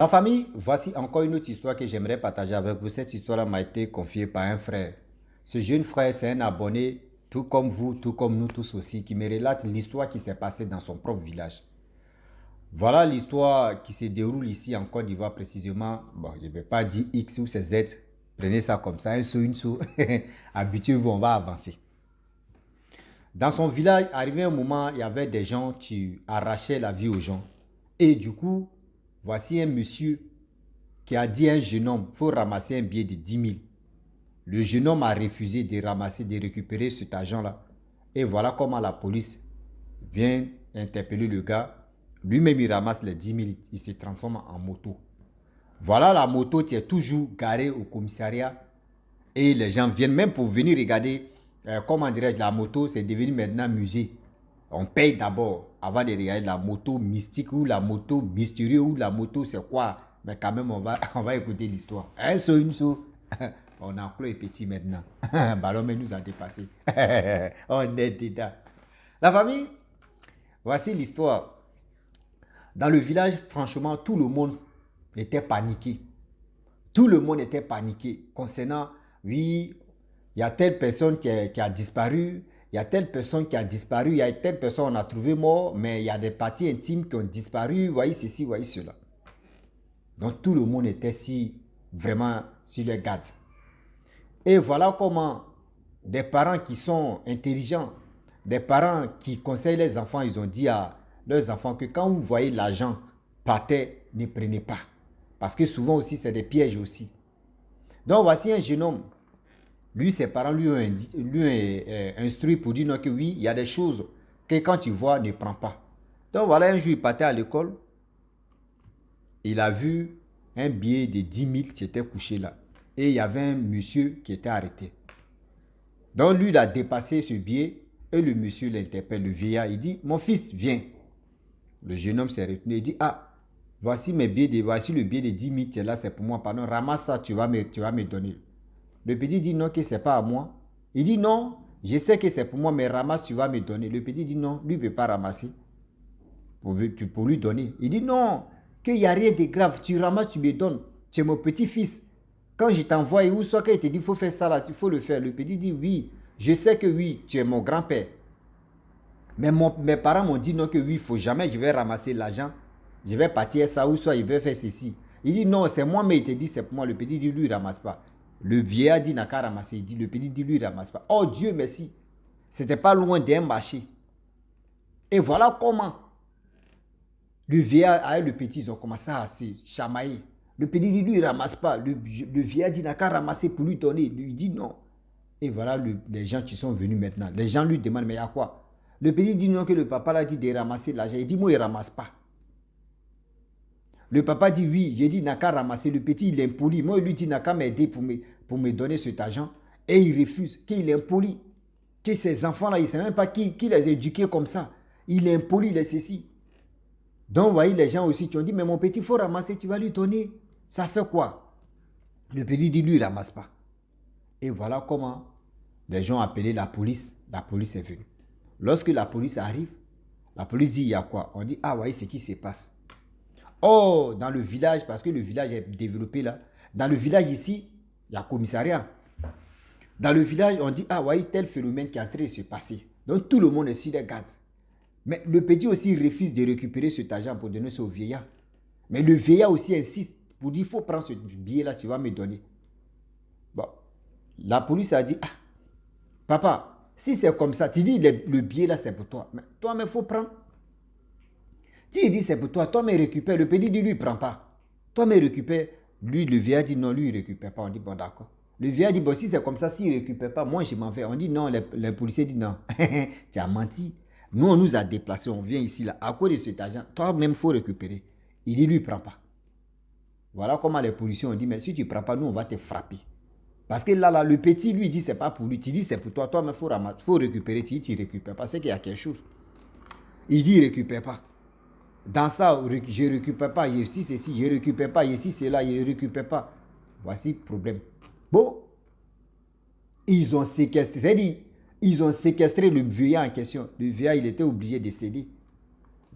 La famille, voici encore une autre histoire que j'aimerais partager avec vous. Cette histoire-là m'a été confiée par un frère. Ce jeune frère, c'est un abonné, tout comme vous, tout comme nous tous aussi, qui me relate l'histoire qui s'est passée dans son propre village. Voilà l'histoire qui se déroule ici en Côte d'Ivoire précisément. Bon, je ne vais pas dire X ou c'est Z. Prenez ça comme ça, un saut, une saut. Habituez-vous, on va avancer. Dans son village, arrivé un moment, il y avait des gens qui arrachaient la vie aux gens. Et du coup, voici un monsieur qui a dit à un jeune homme, il faut ramasser un billet de 10 000. Le jeune homme a refusé de ramasser, de récupérer cet argent-là. Et voilà comment la police vient interpeller le gars. Lui-même, il ramasse les 10 000, il se transforme en moto. Voilà la moto qui est toujours garée au commissariat. Et les gens viennent même pour venir regarder, comment dirais-je, la moto, c'est devenu maintenant musée. On paye d'abord avant de regarder la moto mystique ou la moto mystérieuse ou la moto c'est quoi. Mais quand même, on va écouter l'histoire. Un saut, une saut. On a clos et petit maintenant. Ballon mais nous a dépassé. On est dedans. La famille, voici l'histoire. Dans le village, franchement, tout le monde était paniqué. Tout le monde était paniqué concernant, oui, il y a telle personne qui a disparu, il y a telle personne qui a disparu, il y a telle personne on a trouvé mort, mais il y a des parties intimes qui ont disparu, voyez ceci, voyez cela. Donc tout le monde était si vraiment sur les gardes. Et voilà comment des parents qui sont intelligents, des parents qui conseillent les enfants, ils ont dit à leurs enfants que quand vous voyez l'argent par terre, ne prenez pas. Parce que souvent aussi, c'est des pièges aussi. Donc voici un jeune homme. Lui, ses parents lui ont instruit pour dire non, que oui, il y a des choses que quand tu vois, ne prends pas. Donc voilà, un jour, il partait à l'école. Il a vu un billet de 10 000 qui était couché là. Et il y avait un monsieur qui était arrêté. Donc lui, il a dépassé ce billet et le monsieur l'interpelle, le vieillard. Il dit, mon fils, viens. Le jeune homme s'est retenu. Il dit, ah, voici mes billets, voici le billet de 10 000 qui est là, c'est pour moi. Pardon, ramasse ça, tu vas me donner. Le petit dit non, que c'est pas à moi. Il dit non, je sais que c'est pour moi, mais ramasse, tu vas me donner. Le petit dit non, lui ne peut pas ramasser pour lui donner. Il dit non, qu'il n'y a rien de grave, tu ramasses, tu me donnes. Tu es mon petit-fils. Quand je t'envoie, ou soit qu'il te dit, il faut faire ça là, il faut le faire. Le petit dit oui, je sais que oui, tu es mon grand-père. Mais mes parents m'ont dit non, que oui, il ne faut jamais, je vais ramasser l'argent. Je vais partir ça, ou soit il vais faire ceci. Il dit non, c'est moi, mais il te dit c'est pour moi. Le petit dit lui, il ne ramasse pas. Le vieillard dit n'a qu'à ramasser. Il dit, le petit dit lui, il ne ramasse pas. Oh Dieu merci. C'était pas loin d'un marché. Et voilà comment le vieillard et le petit, ils ont commencé à se chamailler. Le petit dit lui, il ne ramasse pas. Le vieillard dit n'a qu'à ramasser pour lui donner. Lui dit non. Et voilà les gens qui sont venus maintenant. Les gens lui demandent, mais il y a quoi? Le petit dit non, que le papa l'a dit de ramasser l'argent. Il dit, moi, il ne ramasse pas. Le papa dit oui, j'ai dit n'a qu'à ramasser. Le petit, il est impoli. Moi, il lui dit n'a qu'à m'aider pour me donner cet argent. Et il refuse, qu'il est impoli. Que ces enfants-là, il ne sait même pas qui les a éduqués comme ça. Il est impoli, il est ceci. Donc, vous voyez, les gens aussi qui ont dit, mais mon petit, il faut ramasser, tu vas lui donner. Ça fait quoi? Le petit dit, lui, il ne ramasse pas. Et voilà comment les gens ont appelé la police. La police est venue. Lorsque la police arrive, la police dit, il y a quoi? On dit, ah, voyez ce qui se passe. Oh, dans le village, parce que le village est développé là, dans le village ici, il y a un commissariat. Dans le village, on dit, ah, voyez tel phénomène qui est en train de se passer. Donc tout le monde est sur les gardes. Mais le petit aussi refuse de récupérer cet argent pour donner ça au vieillard. Mais le vieillard aussi insiste pour dire, il faut prendre ce billet-là, tu vas me donner. Bon, la police a dit, ah, papa, si c'est comme ça, tu dis le billet là, c'est pour toi. Mais toi, il faut prendre. Si il dit c'est pour toi, toi me récupère. Le petit dit lui, il ne prend pas. Toi me récupère. Lui, le vieillard dit non, lui, il ne récupère pas. On dit bon, d'accord. Le vieillard dit bon, si c'est comme ça, s'il ne récupère pas, moi, je m'en vais. On dit non, les policiers disent non. Tu as menti. Nous, on nous a déplacés, on vient ici, là. À cause de cet argent, toi-même, il faut récupérer. Il dit lui, il ne prend pas. Voilà comment les policiers ont dit mais si tu ne prends pas, nous, on va te frapper. Parce que là, le petit, lui, dit c'est pas pour lui. Tu dis c'est pour toi. Toi-même, il faut récupérer. Tu dis tu ne récupères pas. C'est qu'il y a quelque chose. Il dit il ne récupère pas. Dans ça, je ne récupère pas, ici ceci, je ne récupère pas, ici c'est là, je ne récupère pas. Voici le problème. Bon, ils ont séquestré, c'est-à-dire, ils ont séquestré le vieillard en question. Le vieillard, il était obligé de céder.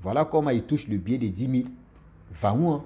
Voilà comment il touche le billet de 10 000. Va où, hein?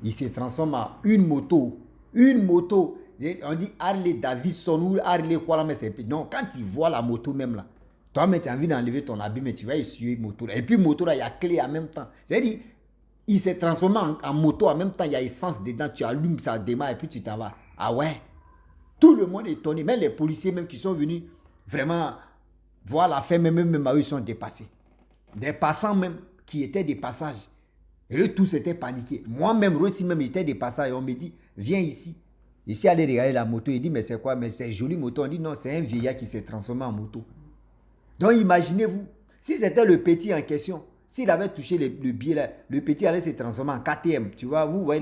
il se transforme en une moto. Une moto. On dit Harley Davidson ou Harley quoi là, mais c'est... Non, quand tu vois la moto même là, toi-même tu as envie d'enlever ton habit, mais tu vas essuyer moto là. Et puis moto là, il y a clé en même temps. C'est-à-dire, il s'est transformé en moto en même temps, il y a essence dedans, tu allumes, ça démarre et puis tu t'en vas. Ah ouais. Tout le monde est étonné, même les policiers même qui sont venus vraiment voir la fin, même à eux, ils sont dépassés. Des passants même qui étaient des passages. Et eux tous étaient paniqués. Moi-même, aussi même, j'étais des passages et on me dit, viens ici. Ici, allez regarder la moto. Il dit, mais c'est quoi? Mais c'est une jolie moto. On dit, non, c'est un vieillard qui s'est transformé en moto. Donc, imaginez-vous, si c'était le petit en question, s'il avait touché le biais là, le petit allait se transformer en KTM. Tu vois, vous voyez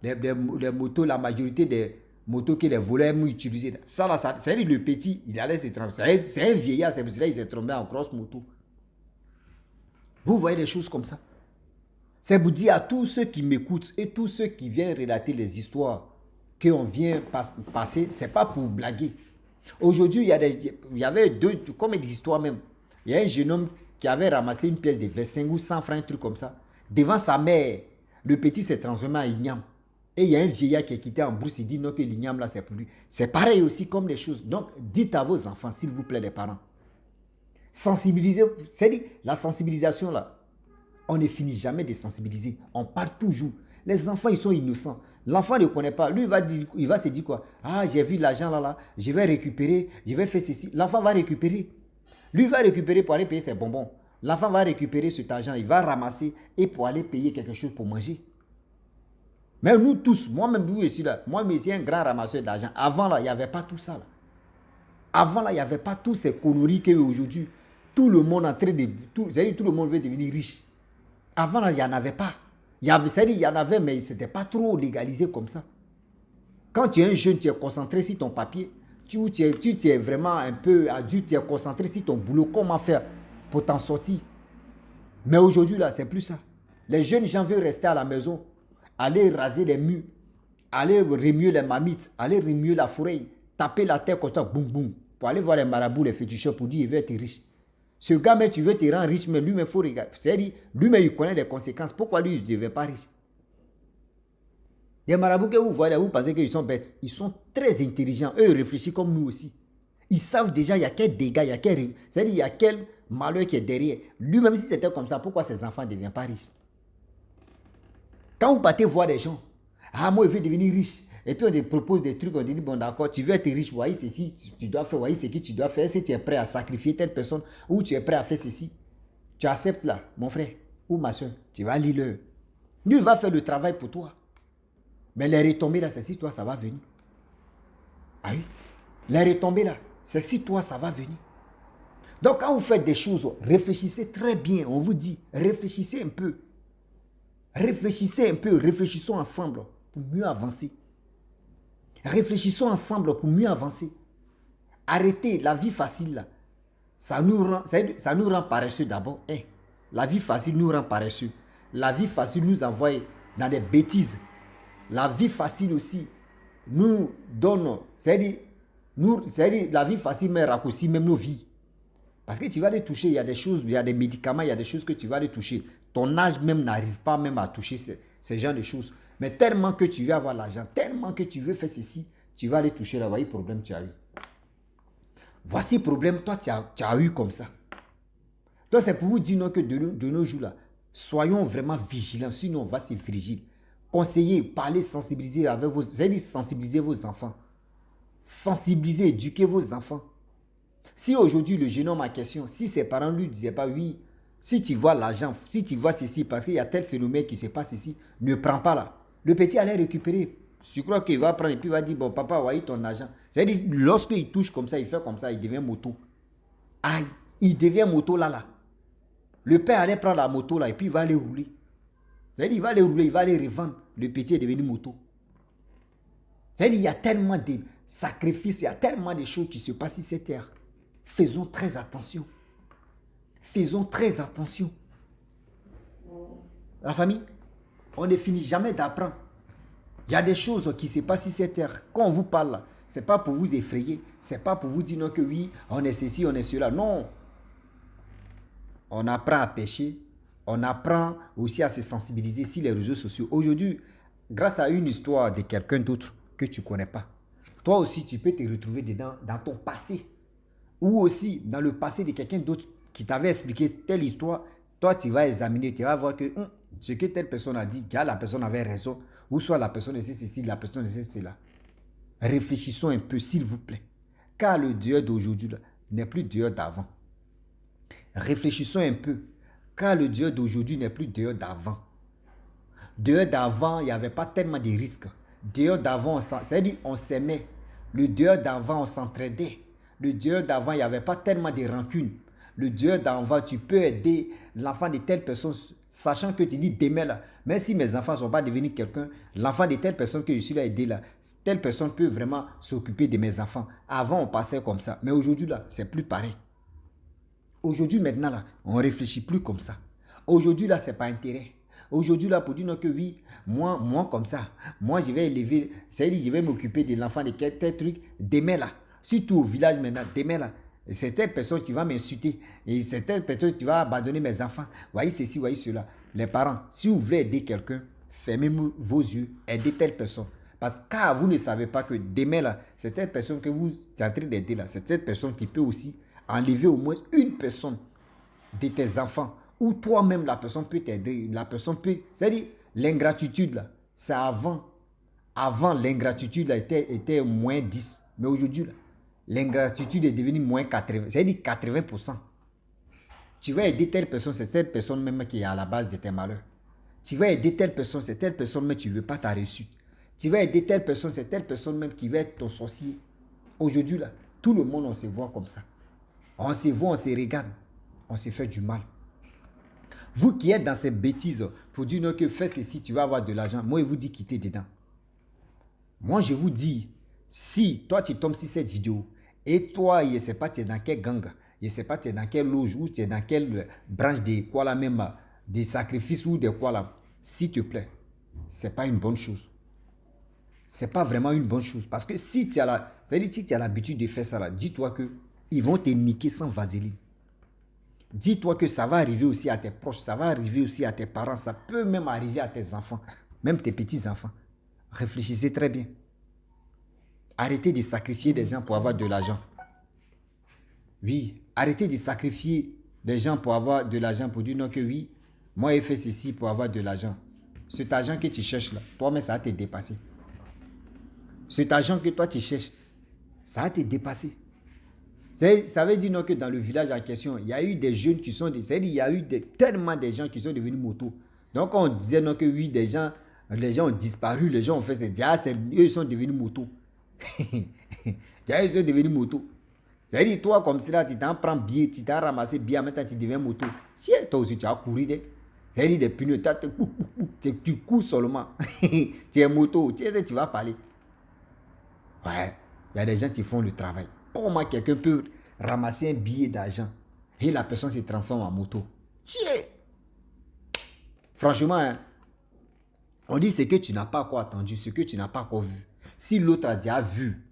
les motos, la majorité des motos que les voleurs ont utilisées. Ça, là, c'est le petit, il allait se transformer. C'est un vieillard, c'est pour cela qu'il s'est trompé en grosse moto. Vous voyez des choses comme ça. C'est pour dire à tous ceux qui m'écoutent et tous ceux qui viennent relater les histoires qu'on vient passer, ce n'est pas pour blaguer. Aujourd'hui, il y avait comme des histoires même. Il y a un jeune homme qui avait ramassé une pièce de 25 ou 100 francs, un truc comme ça. Devant sa mère, le petit s'est transformé en igname. Et il y a un vieillard qui est quitté en brousse, il dit non que l'igname là c'est pour lui. C'est pareil aussi comme les choses. Donc, dites à vos enfants, s'il vous plaît les parents. Sensibiliser, c'est-à-dire la sensibilisation là. On ne finit jamais de sensibiliser. On parle toujours. Les enfants, ils sont innocents. L'enfant ne connaît pas. Lui, il va se dire quoi? Ah, j'ai vu l'argent là, je vais récupérer, je vais faire ceci. L'enfant va récupérer. Lui va récupérer pour aller payer ses bonbons. L'enfant va récupérer cet argent, il va ramasser et pour aller payer quelque chose pour manger. Mais nous tous, moi-même, nous ici là, moi-même, je suis un grand ramasseur d'argent. Avant là, il n'y avait pas tout ça là. Avant là, il n'y avait pas tous ces conneries qu'aujourd'hui, tout le monde est en train de... tout le monde veut devenir riche. Avant, il n'y en avait pas. Il y en avait, mais ce n'était pas trop légalisé comme ça. Quand tu es un jeune, tu es concentré sur ton papier. Tu es vraiment un peu adulte, tu es concentré sur ton boulot. Comment faire pour t'en sortir? Mais aujourd'hui, là, c'est plus ça. Les jeunes gens veulent rester à la maison, aller raser les murs, aller remuer les mammites, aller remuer la forêt, taper la terre comme ça, boum, boum, pour aller voir les marabouts, les féticheurs, pour dire qu'il veut être riche. Ce gars, mais tu veux te rendre riche, mais lui-même, il faut regarder. C'est-à-dire, lui-même, il connaît les conséquences. Pourquoi lui, il ne devient pas riche? Les marabouts que vous voyez, vous pensez qu'ils sont bêtes. Ils sont très intelligents. Eux, ils réfléchissent comme nous aussi. Ils savent déjà, il y a quel dégâts, c'est-à-dire, il y a quel malheur qui est derrière. Lui-même, si c'était comme ça, pourquoi ses enfants ne deviennent pas riches? Quand vous partez voir des gens, ah, moi, je veux devenir riche. Et puis on te propose des trucs, on te dit, bon d'accord, tu veux être riche, voyez ceci, tu dois faire, voyez ce que tu dois faire. Est-ce que tu es prêt à sacrifier telle personne ou tu es prêt à faire ceci? Tu acceptes là, mon frère ou ma soeur, tu vas lire l'heure. Lui va faire le travail pour toi. Mais les retombées là, c'est si toi, ça va venir. Ah oui, les retombées là, c'est si toi, ça va venir. Donc quand vous faites des choses, réfléchissez très bien, on vous dit, réfléchissez un peu. Réfléchissez un peu, réfléchissons ensemble pour mieux avancer. Réfléchissons ensemble pour mieux avancer. Arrêtez la vie facile là. Ça nous rend paresseux d'abord. La vie facile nous rend paresseux. La vie facile nous envoie dans des bêtises. La vie facile aussi nous donne, c'est-à-dire la vie facile mais raccourcit même nos vies. Parce que tu vas les toucher, il y a des choses, il y a des médicaments, il y a des choses que tu vas les toucher. Ton âge même n'arrive pas même à toucher ces genres de choses. Mais tellement que tu veux avoir l'argent, tellement que tu veux faire ceci, tu vas aller toucher là, voyez le problème que tu as eu. Voici le problème, toi tu as eu comme ça. Donc c'est pour vous dire non, que de nos jours là, soyons vraiment vigilants, sinon on va se frigir. Conseillez, parlez, sensibilisez avec vos, c'est-à-dire sensibiliser vos enfants. Sensibiliser, éduquer vos enfants. Si aujourd'hui le jeune homme a question, si ses parents ne lui disaient pas oui, si tu vois l'argent, si tu vois ceci, parce qu'il y a tel phénomène qui se passe ici, ne prends pas là. Le petit allait récupérer. Je crois qu'il va prendre et puis il va dire, bon papa, voyez ton argent. C'est-à-dire, lorsqu'il touche comme ça, il fait comme ça, il devient moto. Aïe, il devient moto là. Le père allait prendre la moto là et puis il va aller rouler. C'est-à-dire, il va aller rouler, il va aller revendre. Le petit est devenu moto. C'est-à-dire, il y a tellement de sacrifices, il y a tellement de choses qui se passent sur cette terre. Faisons très attention. Faisons très attention. La famille, on ne finit jamais d'apprendre. Il y a des choses qui se passent sur cette terre. Quand on vous parle, ce n'est pas pour vous effrayer. Ce n'est pas pour vous dire non que oui, on est ceci, on est cela. Non. On apprend à pêcher. on apprend aussi à se sensibiliser sur les réseaux sociaux. Aujourd'hui, grâce à une histoire de quelqu'un d'autre que tu ne connais pas, toi aussi, tu peux te retrouver dedans, dans ton passé. Ou aussi dans le passé de quelqu'un d'autre qui t'avait expliqué telle histoire. Toi, tu vas examiner, tu vas voir que ce que telle personne a dit, la personne avait raison. Ou soit la personne sait ceci, la personne sait cela. Réfléchissons un peu, s'il vous plaît. Car le Dieu d'aujourd'hui n'est plus Dieu d'avant. Réfléchissons un peu. Car le Dieu d'aujourd'hui n'est plus Dieu d'avant. Dieu d'avant, il n'y avait pas tellement de risques. Dieu d'avant, c'est-à-dire on s'aimait. Le Dieu d'avant, on s'entraidait. Le Dieu d'avant, il n'y avait pas tellement de rancune. Le Dieu d'avant, tu peux aider l'enfant de telle personne, sachant que tu dis demain là, même si mes enfants ne sont pas devenus quelqu'un, l'enfant de telle personne que je suis là aider là, telle personne peut vraiment s'occuper de mes enfants. Avant, on passait comme ça. Mais aujourd'hui là, c'est plus pareil. Aujourd'hui, maintenant là, on ne réfléchit plus comme ça. Aujourd'hui là, c'est pas intérêt. Aujourd'hui là, pour dire non que oui, moi comme ça, moi je vais élever, c'est-à-dire je vais m'occuper de l'enfant de tel truc, demain là. Si tu es au village maintenant, demain là, c'est telle personne qui va m'insulter. Et c'est telle personne qui va abandonner mes enfants. Voyez ceci, voyez cela. Les parents, si vous voulez aider quelqu'un, fermez vos yeux, aidez telle personne. Parce que car vous ne savez pas que demain là, c'est telle personne que vous êtes en train d'aider là, c'est telle personne qui peut aussi enlever au moins une personne de tes enfants. Ou toi-même, la personne peut t'aider. La personne peut... C'est-à-dire, l'ingratitude là, c'est avant. Avant, l'ingratitude là était moins 10. Mais aujourd'hui là, l'ingratitude est devenue moins 80. C'est-à-dire 80%. Tu vas aider telle personne, c'est telle personne même qui est à la base de tes malheurs. Tu vas aider telle personne, c'est telle personne même qui ne veut pas ta réussite. Tu vas aider telle personne, c'est telle personne même qui va être ton sorcier. Aujourd'hui, là, tout le monde, on se voit comme ça. On se voit, on se regarde. On se fait du mal. Vous qui êtes dans ces bêtises, pour dire non, que fais ceci, tu vas avoir de l'argent. Moi, je vous dis quittez dedans. Moi, je vous dis, si toi, tu tombes sur cette vidéo, et toi, je ne sais pas, tu es dans quel gang, je ne sais pas, tu es dans quelle loge, ou tu es dans quelle branche de quoi là même, des sacrifices ou de quoi là, s'il te plaît, ce n'est pas une bonne chose. Ce n'est pas vraiment une bonne chose. Parce que si tu as si tu as l'habitude de faire ça là, dis-toi que ils vont te niquer sans vaseline. Dis-toi que ça va arriver aussi à tes proches, ça va arriver aussi à tes parents, ça peut même arriver à tes enfants, même tes petits-enfants. Réfléchissez très bien. Arrêtez de sacrifier des gens pour avoir de l'argent. Oui, arrêtez de sacrifier des gens pour avoir de l'argent, pour dire non que oui, moi j'ai fait ceci pour avoir de l'argent. Cet argent que tu cherches là, toi-même ça va te dépasser. Cet argent que toi tu cherches, ça va te dépasser. Ça veut dire non, que dans le village en question, il y a eu des jeunes qui sont... C'est-à-dire il y a eu tellement de gens qui sont devenus motos. Donc on disait non, que oui, les gens ont disparu, les gens ont fait ça. Eux, ils sont devenus motos. Ils sont devenus motos. C'est-à-dire toi, comme ça, tu t'en prends bien, tu t'en ramassé bien, maintenant tu deviens moto. Si toi aussi tu as couru, c'est-à-dire des pneus, tu cours seulement. Tu es moto, tu sais, tu vas parler. Ouais, il y a des gens qui font le travail. Comment quelqu'un peut ramasser un billet d'argent et la personne se transforme en moto? Franchement, hein, on dit ce que tu n'as pas encore attendu, ce que tu n'as pas encore vu. Si l'autre a déjà vu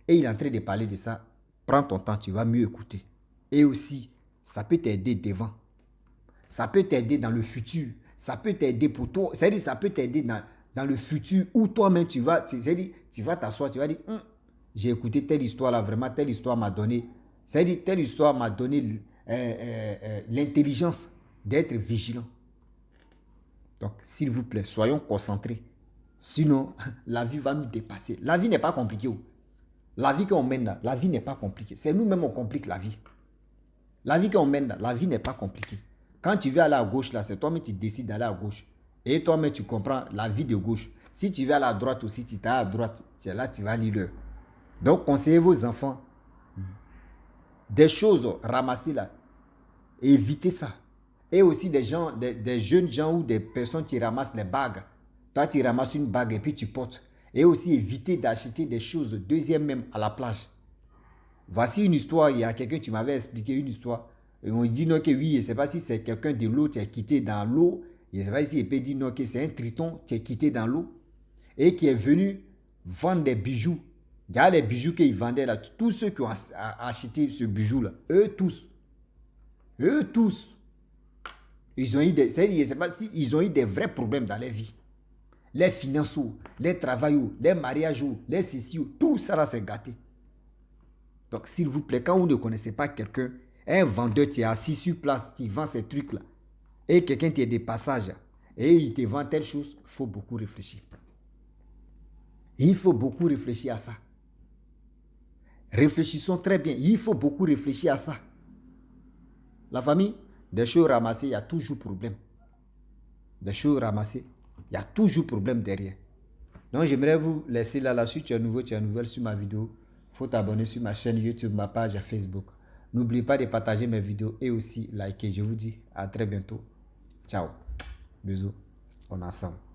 et il est en train de parler de ça, prends ton temps, tu vas mieux écouter. Et aussi, ça peut t'aider devant. Ça peut t'aider dans le futur. Ça peut t'aider pour toi. C'est-à-dire, ça peut t'aider dans le futur où toi-même tu vas t'asseoir, tu vas dire, j'ai écouté telle histoire là, vraiment telle histoire m'a donné. C'est-à-dire, telle histoire m'a donné l'intelligence d'être vigilant. Donc, s'il vous plaît, soyons concentrés. Sinon, la vie va nous dépasser. La vie n'est pas compliquée. La vie qu'on mène là, la vie n'est pas compliquée. C'est nous-mêmes on complique la vie. La vie qu'on mène là, la vie n'est pas compliquée. Quand tu veux aller à gauche là, c'est toi-même qui décides d'aller à gauche. Et toi-même tu comprends la vie de gauche. Si tu veux aller à droite aussi, tu t'as à droite. C'est là que tu vas lire l'heure. Donc, conseillez vos enfants des choses ramassées là. Et évitez ça. Et aussi des jeunes gens ou des personnes qui ramassent les bagues. Toi, tu ramasses une bague et puis tu portes. Et aussi éviter d'acheter des choses deuxième même à la plage. Voici une histoire. Il y a quelqu'un qui m'avait expliqué une histoire. Et on dit non que oui, je ne sais pas si c'est quelqu'un de l'eau qui est quitté dans l'eau. Je ne sais pas si il peut dire non que c'est un triton qui est quitté dans l'eau. Et qui est venu vendre des bijoux. Il y a les bijoux qu'ils vendaient là. Tous ceux qui ont acheté ce bijou là. Eux tous. Ils ont eu des, je sais pas si ils ont eu des vrais problèmes dans leur vie. Les finances, les travail, les mariages, les ceci, tout ça là c'est gâté. Donc s'il vous plaît, quand vous ne connaissez pas quelqu'un, un vendeur qui est assis sur place, qui vend ces trucs là, et quelqu'un qui est de passage, et il te vend telle chose, il faut beaucoup réfléchir. Il faut beaucoup réfléchir à ça. Réfléchissons très bien. Il faut beaucoup réfléchir à ça. La famille, des choses ramassées, il y a toujours problème. Des choses ramassées, il y a toujours problème derrière. Donc j'aimerais vous laisser là, si tu es nouveau, tu es nouvelle sur ma vidéo, il faut t'abonner sur ma chaîne YouTube, ma page Facebook. N'oublie pas de partager mes vidéos et aussi liker. Je vous dis à très bientôt. Ciao. Bisous. On est ensemble.